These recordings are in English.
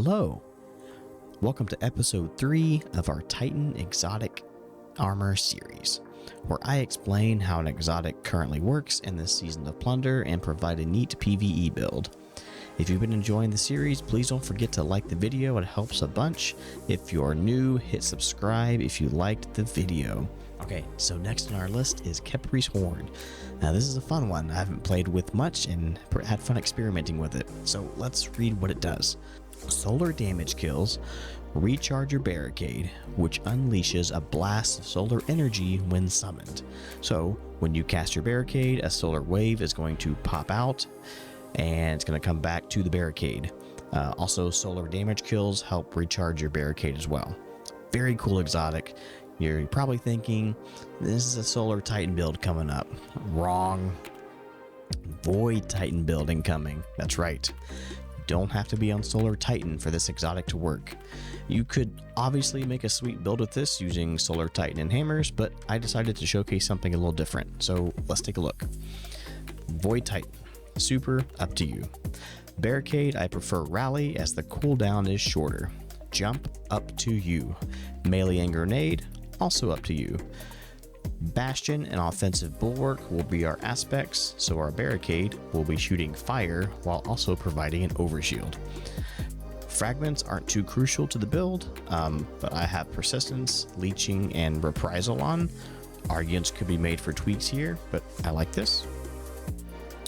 Hello, welcome to episode 3 of our Titan Exotic Armor series, where I explain how an exotic currently works in this season of Plunder and provide a neat PvE build. If you've been enjoying the series, please don't forget to like the video, it helps a bunch. If you're new, hit subscribe if you liked the video. Okay, so next on our list is Khepri's Horn. Now this is a fun one, I haven't played with much and had fun experimenting with it, so let's read what it does. Solar damage kills, recharge your barricade, which unleashes a blast of solar energy when summoned. So when you cast your barricade, a solar wave is going to pop out and it's going to come back to the barricade. Also, solar damage kills help recharge your barricade as well. Very cool exotic. You're probably thinking, this is a Solar Titan build coming up. Wrong. Void Titan build incoming. That's right. Don't have to be on Solar Titan for this exotic to work. You could obviously make a sweet build with this using Solar Titan and hammers, but I decided to showcase something a little different, so let's take a look. Void Titan, super up to you. Barricade, I prefer Rally as the cooldown is shorter. Jump, up to you. Melee and Grenade, also up to you. Bastion and Offensive Bulwark will be our aspects, so our barricade will be shooting fire while also providing an overshield. Fragments aren't too crucial to the build, but I have Persistence, Leeching, and Reprisal on. Arguments could be made for tweaks here, but I like this.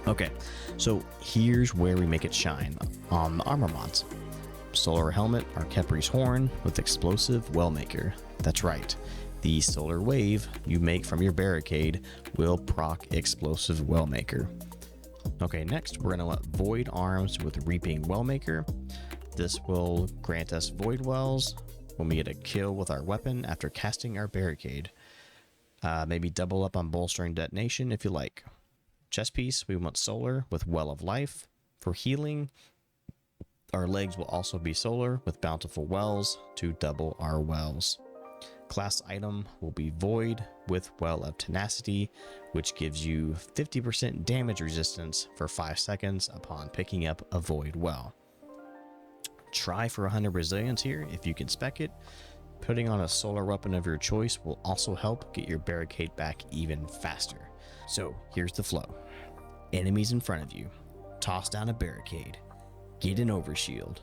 Okay, so here's where we make it shine on the armor mods. Solar Helmet, our Khepri's Horn with Explosive Wellmaker. That's right. The solar wave you make from your barricade will proc Explosive Wellmaker. Okay, next we're going to let Void Arms with Reaping Wellmaker. This will grant us Void Wells when we get a kill with our weapon after casting our barricade. Maybe double up on Bolstering Detonation if you like. Chest piece, we want Solar with Well of Life. For healing, our legs will also be Solar with Bountiful Wells to double our wells. Class item will be Void with Well of Tenacity, which gives you 50% damage resistance for 5 seconds upon picking up a Void Well. Try for 100 resilience here if you can spec it. Putting on a solar weapon of your choice will also help get your barricade back even faster. So here's the flow. Enemies in front of you. Toss down a barricade. Get an overshield.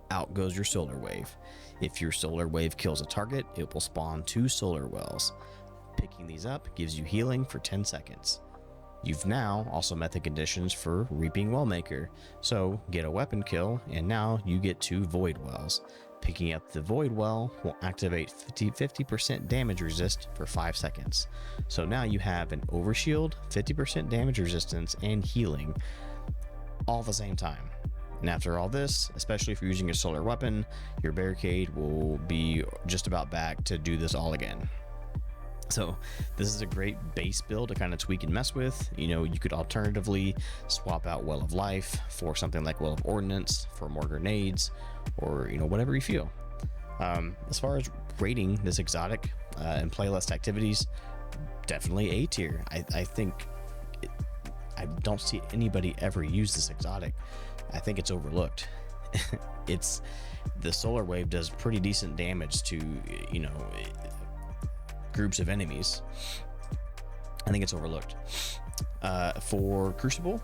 Out goes your solar wave. If your solar wave kills a target, it will spawn 2 solar wells. Picking these up gives you healing for 10 seconds. You've now also met the conditions for Reaping Wellmaker, so get a weapon kill and now you get 2 Void Wells. Picking up the Void Well will activate 50% damage resist for 5 seconds. So now you have an overshield, 50% damage resistance, and healing all at the same time. And after all this, especially if you're using a solar weapon, your barricade will be just about back to do this all again. So this is a great base build to kind of tweak and mess with. You know, you could alternatively swap out Well of Life for something like Well of Ordnance, for more grenades, or, you know, whatever you feel. As far as rating this exotic and playlist activities, definitely A tier. I think I don't see anybody ever use this exotic. I think it's overlooked. The solar wave does pretty decent damage to, you know, groups of enemies. I think it's overlooked. For Crucible,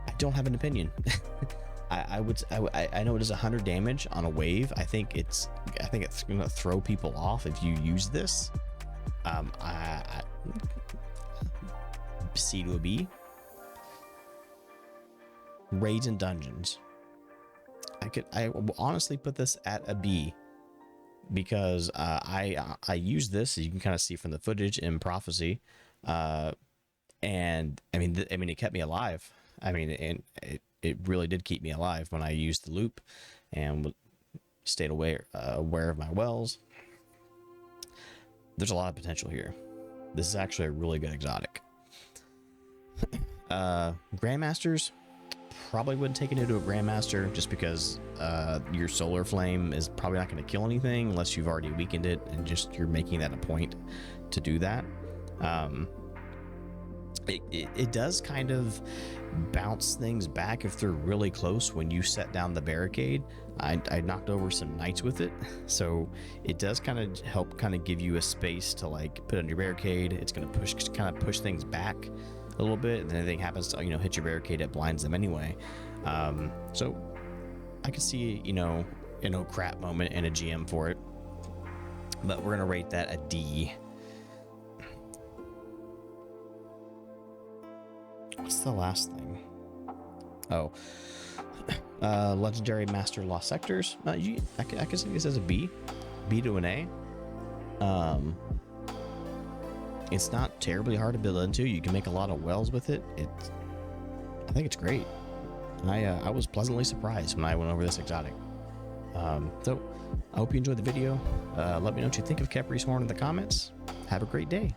I don't have an opinion. I know it does 100 damage on a wave. I think it's gonna throw people off if you use this. C to a B. Raids and dungeons. I will honestly put this at a B because I use this, as you can kind of see from the footage in Prophecy, and I mean it kept me alive. I mean, and it really did keep me alive when I used the loop and stayed aware of my wells. There's a lot of potential here. This is actually a really good exotic. Grandmasters, probably wouldn't take it into a Grandmaster just because your Solar Flame is probably not going to kill anything unless you've already weakened it and just you're making that a point to do that. It does kind of bounce things back if they're really close. When you set down the barricade, I knocked over some knights with it, so it does kind of help kind of give you a space to like put on your barricade. It's going to kind of push things back a little bit, and then anything happens to hit your barricade, it blinds them anyway. So I could see crap moment in a GM for it, but we're gonna rate that a D. What's the last thing? Oh, legendary master lost sectors. I can see this as a B to an A. It's not terribly hard to build into. You can make a lot of wells with it. I think it's great. I was pleasantly surprised when I went over this exotic. So I hope you enjoyed the video. Let me know what you think of Khepri's horn in the comments. Have a great day.